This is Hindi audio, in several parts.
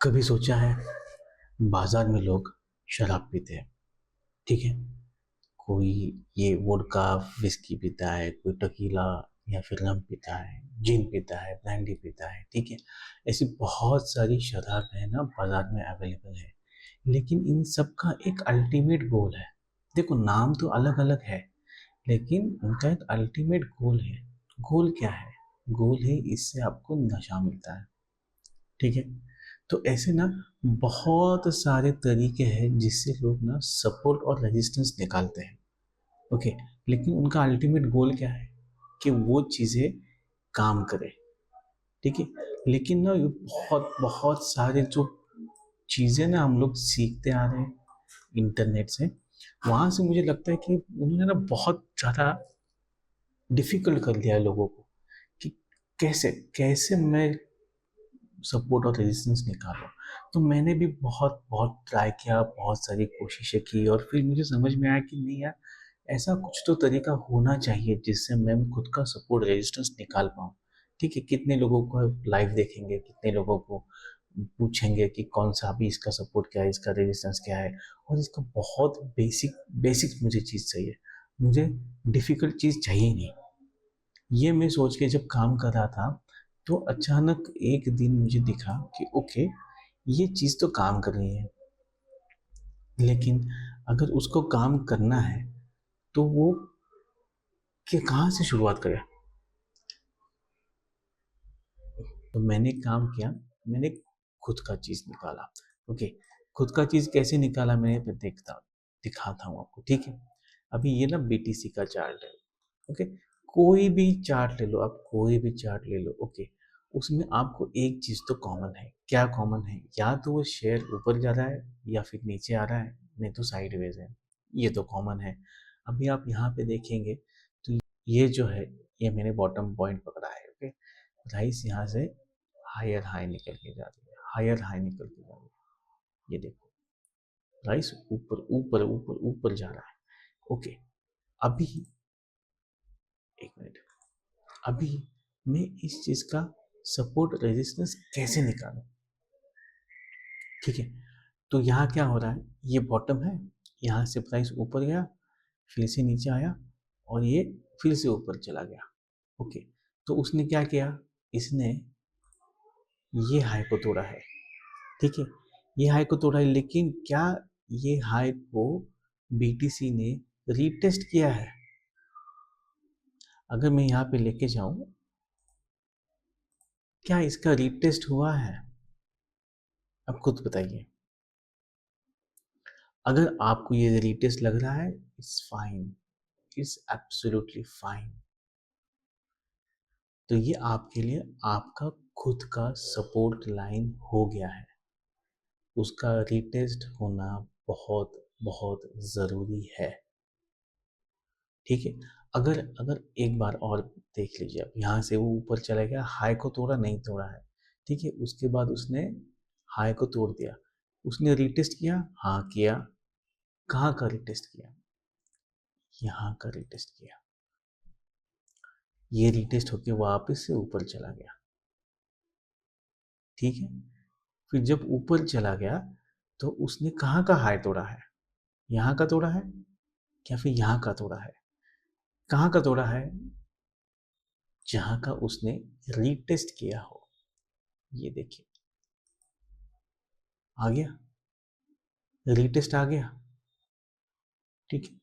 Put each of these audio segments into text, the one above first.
कभी सोचा है बाजार में लोग शराब पीते हैं, ठीक है। कोई ये वोडका विस्की पीता है, कोई टकीला या फिर रम पीता है, जिन पीता है, ब्रांडी पीता है, ठीक है। ऐसी बहुत सारी शराब है ना बाजार में अवेलेबल है। लेकिन इन सब का एक अल्टीमेट गोल है। देखो, नाम तो अलग अलग है, लेकिन उनका एक अल्टीमेट गोल है। गोल क्या है? गोल है इससे आपको नशा मिलता है, ठीक है। तो ऐसे ना बहुत सारे तरीके हैं जिससे लोग ना सपोर्ट और रेजिस्टेंस निकालते हैं, ओके। लेकिन उनका अल्टीमेट गोल क्या है? कि वो चीज़ें काम करे, ठीक है। लेकिन ना ये बहुत बहुत सारे जो चीज़ें ना हम लोग सीखते आ रहे हैं इंटरनेट से, वहाँ से मुझे लगता है कि उन्होंने ना बहुत ज़्यादा डिफिकल्ट कर दिया है लोगों को कि कैसे कैसे मैं सपोर्ट और रेजिस्टेंस निकालो। तो मैंने भी बहुत बहुत ट्राई किया, बहुत सारी कोशिशें की, और फिर मुझे समझ में आया कि नहीं यार, ऐसा कुछ तो तरीका होना चाहिए जिससे मैं खुद का सपोर्ट रेजिस्टेंस निकाल पाऊँ, ठीक है। कितने लोगों को लाइव देखेंगे, कितने लोगों को पूछेंगे कि कौन सा अभी इसका सपोर्ट क्या है, इसका रेजिस्टेंस क्या है। और इसका बहुत बेसिक बेसिक मुझे चीज़ चाहिए, मुझे डिफ़िकल्ट चीज़ चाहिए नहीं। ये मैं सोच के जब काम कर रहा था, तो अचानक एक दिन मुझे दिखा कि ओके, ये चीज़ तो काम कर रही है, लेकिन अगर उसको काम करना है तो वो कि कहाँ से शुरुआत करें। तो मैंने काम किया, मैंने खुद का चीज़ निकाला, ओके। खुद का चीज़ कैसे निकाला मैंने, फिर दिखाता हूँ आपको, ठीक है। अभी ये ना बीटीसी का चार्ट है, ओके। कोई भी चार्ट ले लो आप, कोई भी चार्ट ले लो, ओके। उसमें आपको एक चीज़ तो कॉमन है। क्या कॉमन है? या तो वो शेयर ऊपर जा रहा है या फिर नीचे आ रहा है, नहीं तो साइडवेज है। ये तो कॉमन है। अभी आप यहाँ पे देखेंगे तो ये जो है, ये मैंने बॉटम पॉइंट पकड़ा है, ओके। प्राइस यहाँ से हायर हाई निकल के जा रही है, हायर हाई निकल के जा रही है। ये देखो, प्राइस ऊपर ऊपर ऊपर ऊपर जा रहा है, ओके। अभी एक मिनट, अभी मैं इस चीज का सपोर्ट रेजिस्टेंस कैसे निकालूं, ठीक है। तो यहाँ क्या हो रहा है, ये बॉटम है, यहाँ से प्राइस ऊपर गया, फिर से नीचे आया, और ये फिर से ऊपर चला गया, ओके। तो उसने क्या किया, इसने ये हाई को तोड़ा है, ठीक है। ये हाई को तोड़ा है, लेकिन क्या ये हाई को बीटीसी ने रीटेस्ट किया है? अगर मैं यहाँ पे लेके जाऊं, क्या इसका रीटेस्ट हुआ है? अब खुद बताइए। अगर आपको ये रीटेस्ट लग रहा है, it's fine, it's absolutely fine. तो ये आपके लिए आपका खुद का सपोर्ट लाइन हो गया है। उसका रीटेस्ट होना बहुत बहुत ज़रूरी है, ठीक है। अगर अगर एक बार और देख लीजिए, अब यहाँ से वो ऊपर चला गया, हाई को तोड़ा नहीं तोड़ा है, ठीक है। उसके बाद उसने हाई को तोड़ दिया, उसने रीटेस्ट किया, हाँ किया। कहाँ का रीटेस्ट किया? यहाँ का रीटेस्ट किया। ये रीटेस्ट होके वापस से ऊपर चला गया, ठीक है। फिर जब ऊपर चला गया, तो उसने कहाँ का हाई तोड़ा है? यहाँ का तोड़ा है या फिर यहाँ का तोड़ा है? कहाँ का तोड़ा है? जहाँ का उसने रीटेस्ट किया हो। ये देखिए, आ गया, रीटेस्ट आ गया, ठीक है।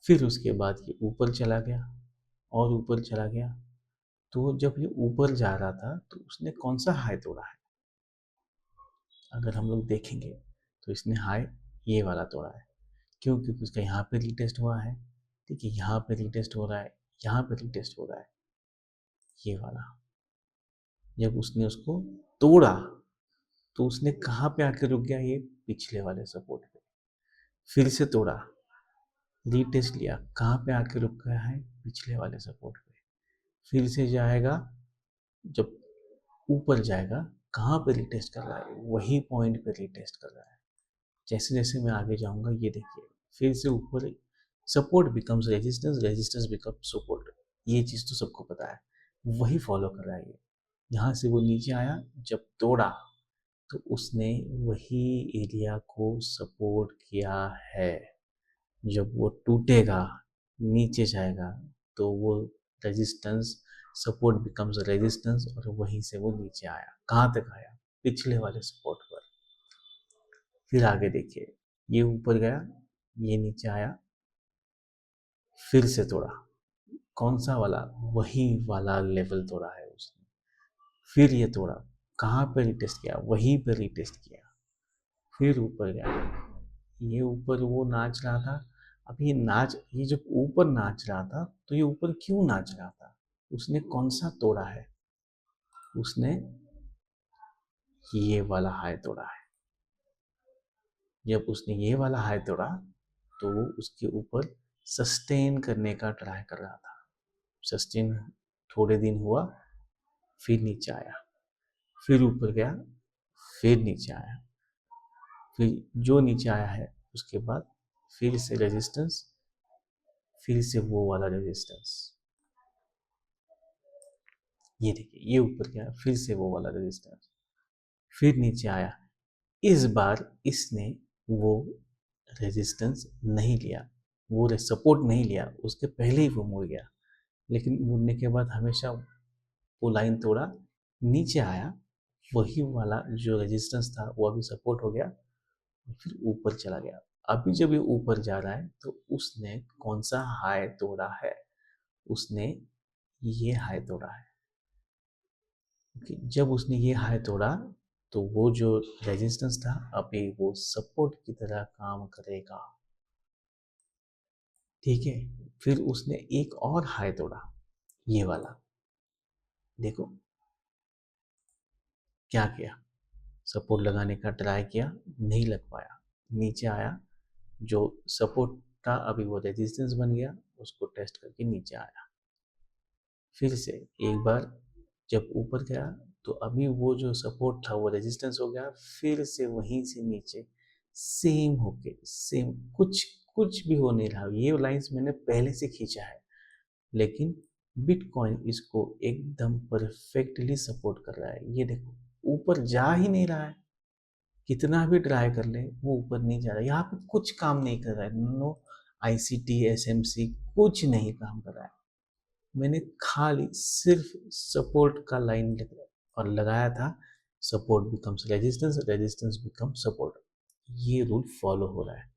फिर उसके बाद ये ऊपर चला गया और ऊपर चला गया। तो जब ये ऊपर जा रहा था, तो उसने कौन सा हाई तोड़ा है? अगर हम लोग देखेंगे तो इसने हाई ये वाला तोड़ा है। क्यों? क्योंकि उसका यहाँ पे रीटेस्ट हुआ है, ठीक है। यहाँ पे रीटेस्ट हो रहा है, यहाँ पे रीटेस्ट हो रहा है, ये वाला। जब उसने उसको तोड़ा, तो उसने कहाँ पे आके रुक गया? ये पिछले वाले सपोर्ट पे। फिर से तोड़ा, रीटेस्ट लिया, कहाँ पे आके रुक गया है? पिछले वाले सपोर्ट पे। फिर से जाएगा, जब ऊपर जाएगा, कहाँ पे रीटेस्ट कर रहा है? वही पॉइंट पे रीटेस्ट कर रहा है। जैसे जैसे मैं आगे जाऊंगा, ये देखिए, फिर से ऊपर, support becomes resistance, resistance becomes support. ये चीज़ तो सबको पता है, वही फॉलो कर रहा है ये। यहाँ से वो नीचे आया, जब तोड़ा, तो उसने वही एरिया को सपोर्ट किया है। जब वो टूटेगा, नीचे जाएगा, तो वो रेजिस्टेंस, सपोर्ट बिकम्स रेजिस्टेंस, और वहीं से वो नीचे आया। कहाँ तक आया? पिछले वाले सपोर्ट पर। फिर आगे देखिए, ये ऊपर गया, ये नीचे आया, फिर से तोड़ा। कौन सा वाला? वही वाला लेवल तोड़ा है उसने। फिर ये तोड़ा, कहाँ पे रिटेस्ट किया? वहीं पे रिटेस्ट किया। फिर ऊपर गया, ये ऊपर वो नाच रहा था। अब ये जब ऊपर नाच रहा था, तो ये ऊपर क्यों नाच रहा था? उसने कौन सा तोड़ा है? उसने ये वाला हाई तोड़ा है। जब उसने ये वाला हाई तोड़ा, तो वो उसके ऊपर सस्टेन करने का ट्राई कर रहा था। सस्टेन थोड़े दिन हुआ, फिर नीचे आया, फिर ऊपर गया, फिर नीचे आया, फिर जो नीचे आया है उसके बाद फिर से रेजिस्टेंस, फिर से वो वाला रेजिस्टेंस। ये देखिए, ये ऊपर गया, फिर से वो वाला रेजिस्टेंस, फिर नीचे आया। इस बार इसने वो रेजिस्टेंस नहीं लिया, वो सपोर्ट नहीं लिया, उसके पहले ही वो मुड़ गया। लेकिन मुड़ने के बाद हमेशा वो लाइन तोड़ा, नीचे आया, वही वाला जो रेजिस्टेंस था वो अभी सपोर्ट हो गया, और फिर ऊपर चला गया। अभी जब ये ऊपर जा रहा है, तो उसने कौन सा हाई तोड़ा है? उसने ये हाई तोड़ा है। कि जब उसने ये हाई तोड़ा, तो वो जो रेजिस्टेंस था अभी वो सपोर्ट की तरह काम करेगा। ठीक है। फिर उसने एक और हाई तोड़ा, ये वाला। देखो क्या किया, सपोर्ट लगाने का ट्राई किया, नहीं लग पाया, नीचे आया। जो सपोर्ट था अभी वो रेजिस्टेंस बन गया, उसको टेस्ट करके नीचे आया। फिर से एक बार जब ऊपर गया, तो अभी वो जो सपोर्ट था वो रेजिस्टेंस हो गया, फिर से वहीं से नीचे सेम होके, सेम, कुछ कुछ भी हो नहीं रहा। ये लाइंस मैंने पहले से खींचा है, लेकिन बिटकॉइन इसको एकदम परफेक्टली सपोर्ट कर रहा है। ये देखो, ऊपर जा ही नहीं रहा है, कितना भी ट्राई कर ले वो ऊपर नहीं जा रहा है। यहाँ पे कुछ काम नहीं कर रहा है, नो आईसीटी एसएमसी कुछ नहीं काम कर रहा है। मैंने खाली सिर्फ सपोर्ट का लाइन और लगाया था, support becomes resistance, resistance become support. ये रूल फॉलो हो रहा है,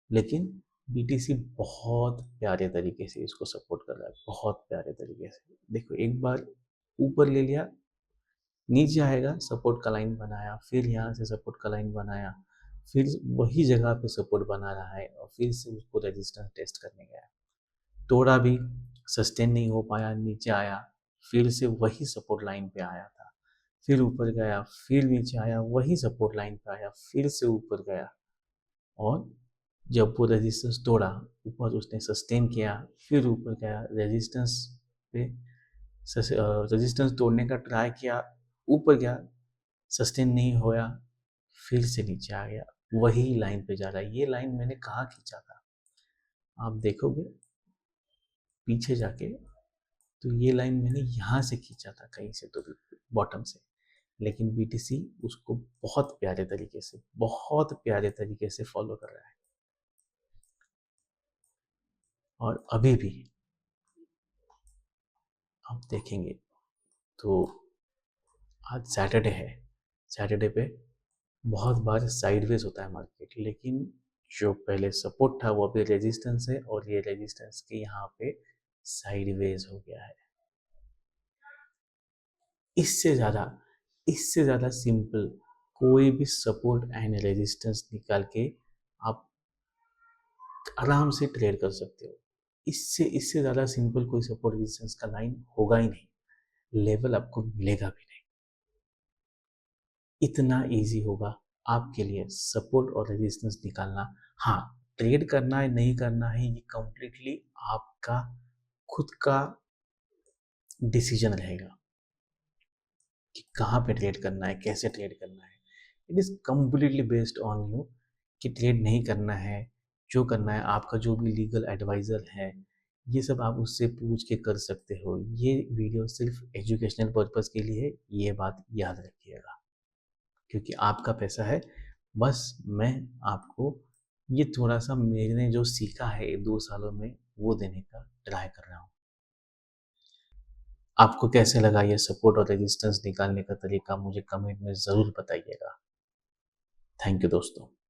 लेकिन बीटीसी बहुत प्यारे तरीके से इसको सपोर्ट कर रहा है, बहुत प्यारे तरीके से। देखो, एक बार ऊपर ले लिया, नीचे आएगा, सपोर्ट का लाइन बनाया, फिर यहाँ से सपोर्ट का लाइन बनाया, फिर वही जगह पे सपोर्ट बना रहा है, और फिर से उसको रेजिस्टेंस टेस्ट करने गया। तोड़ा भी, सस्टेन नहीं हो पाया, नीचे आया, फिर से वही सपोर्ट लाइन पे आया था, फिर ऊपर गया, फिर नीचे आया, वही सपोर्ट लाइन पे आया, फिर से ऊपर गया, और जब वो रेजिस्टेंस तोड़ा, ऊपर उसने सस्टेन किया, फिर ऊपर गया, रेजिस्टेंस पे रेजिस्टेंस तोड़ने का ट्राई किया, ऊपर गया, सस्टेन नहीं होया, फिर से नीचे आ गया, वही लाइन पे जा रहा है। ये लाइन मैंने कहाँ खींचा था, आप देखोगे पीछे जाके, तो ये लाइन मैंने यहाँ से खींचा था कहीं से, तो बॉटम से। लेकिन बीटीसी उसको बहुत प्यारे तरीके से, बहुत प्यारे तरीके से फॉलो कर रहा है। और अभी भी आप देखेंगे तो आज सैटरडे है, सैटरडे पे बहुत बार साइडवेज होता है मार्केट, लेकिन जो पहले सपोर्ट था वो अभी रेजिस्टेंस है, और ये रेजिस्टेंस के यहाँ पे साइडवेज हो गया है। इससे ज़्यादा इससे ज़्यादा सिंपल कोई भी सपोर्ट एंड रेजिस्टेंस निकाल के आप आराम से ट्रेड कर सकते हो। इससे इससे ज़्यादा सिंपल कोई सपोर्ट रेजिस्टेंस का लाइन होगा ही नहीं, लेवल आपको मिलेगा भी नहीं। इतना इजी होगा आपके लिए सपोर्ट और रेजिस्टेंस निकालना। हाँ, ट्रेड करना है नहीं करना है, ये कंप्लीटली आपका खुद का डिसीजन रहेगा कि कहाँ पे ट्रेड करना है, कैसे ट्रेड करना है। It is completely based on you कि ट्रेड नहीं करना है, जो करना है आपका जो भी लीगल एडवाइज़र है, ये सब आप उससे पूछ के कर सकते हो। ये वीडियो सिर्फ एजुकेशनल पर्पज़ के लिए है, ये बात याद रखिएगा। क्योंकि आपका पैसा है। बस मैं आपको ये थोड़ा-सा मैंने जो सीखा है 2 सालों में, वो देने का ट्राई कर रहा हूँ। आपको कैसे लगा ये सपोर्ट और रेजिस्टेंस निकालने का तरीका मुझे कमेंट में ज़रूर बताइएगा। थैंक यू दोस्तों।